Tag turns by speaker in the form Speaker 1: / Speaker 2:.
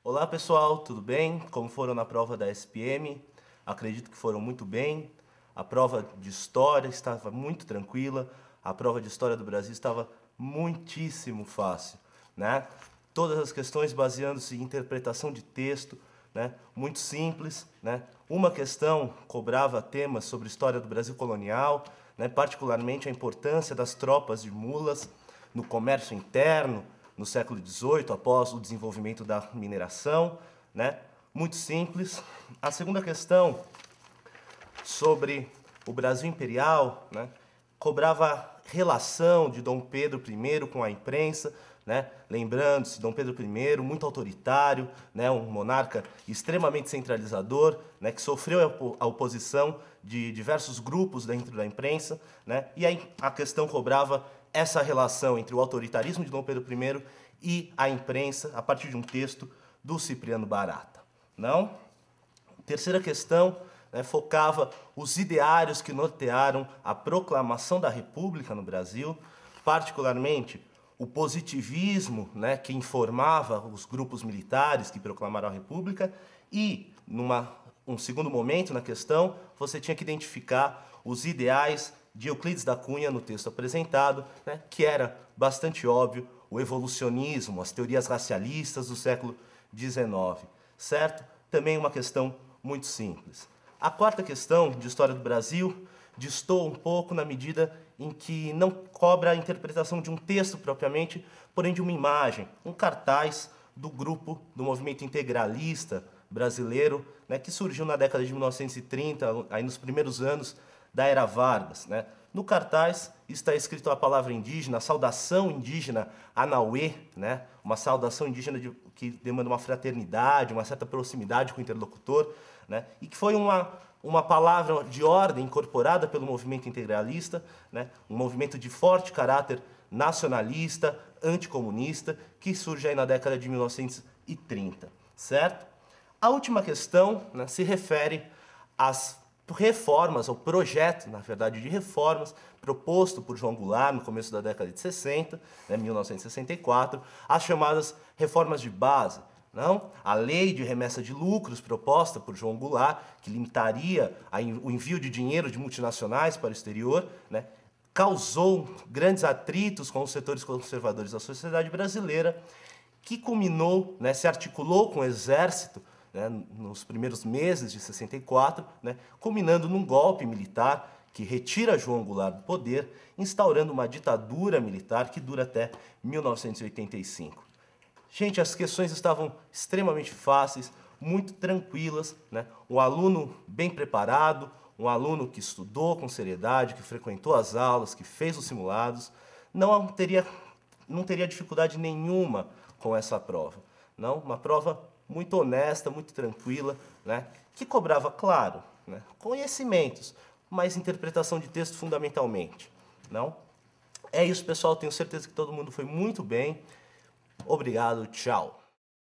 Speaker 1: Olá pessoal, tudo bem? Como foram na prova da SPM? Acredito que foram muito bem. A prova de História estava muito tranquila. A prova de História do Brasil estava muitíssimo fácil, né? Todas as questões baseando-se em interpretação de texto, né? Muito simples, né? Uma questão cobrava temas sobre história do Brasil colonial, né? Particularmente a importância das tropas de mulas no comércio interno, no século XVIII, após o desenvolvimento da mineração, né? Muito simples. A segunda questão, sobre o Brasil imperial, né? Cobrava relação de Dom Pedro I com a imprensa, né? Lembrando-se, Dom Pedro I, muito autoritário, né? Um monarca extremamente centralizador, né? Que sofreu a oposição de diversos grupos dentro da imprensa, né? E aí a questão cobrava essa relação entre o autoritarismo de Dom Pedro I e a imprensa a partir de um texto do Cipriano Barata. Não? Terceira questão, né, focava os ideários que nortearam a proclamação da República no Brasil, particularmente o positivismo, né, que informava os grupos militares que proclamaram a República e, um segundo momento na questão, você tinha que identificar os ideais de Euclides da Cunha no texto apresentado, né, que era bastante óbvio, o evolucionismo, as teorias racialistas do século XIX, certo? Também uma questão muito simples. A quarta questão de História do Brasil distou um pouco na medida em que não cobra a interpretação de um texto propriamente, porém de uma imagem, um cartaz do grupo do movimento integralista brasileiro, né, que surgiu na década de 1930, aí nos primeiros anos da Era Vargas, né? No cartaz está escrito a palavra indígena, a saudação indígena Anauê, né? Uma saudação indígena que demanda uma fraternidade, uma certa proximidade com o interlocutor, né? E que foi uma palavra de ordem incorporada pelo movimento integralista, né? Um movimento de forte caráter nacionalista, anticomunista, que surge aí na década de 1930, certo? A última questão, né, se refere às reformas, ao projeto, na verdade, de reformas proposto por João Goulart no começo da década de 60, né, 1964, as chamadas reformas de base. Não? A lei de remessa de lucros proposta por João Goulart, que limitaria o envio de dinheiro de multinacionais para o exterior, né, causou grandes atritos com os setores conservadores da sociedade brasileira, que culminou, né, se articulou com o exército, né, nos primeiros meses de 64, né, culminando num golpe militar que retira João Goulart do poder, instaurando uma ditadura militar que dura até 1985. Gente, as questões estavam extremamente fáceis, muito tranquilas, né? Um aluno bem preparado, um aluno que estudou com seriedade, que frequentou as aulas, que fez os simulados, não teria dificuldade nenhuma com essa prova. Não, uma prova muito honesta, muito tranquila, né? Que cobrava, claro, né, conhecimentos, mas interpretação de texto fundamentalmente. Não? É isso, pessoal. Tenho certeza que todo mundo foi muito bem. Obrigado, tchau.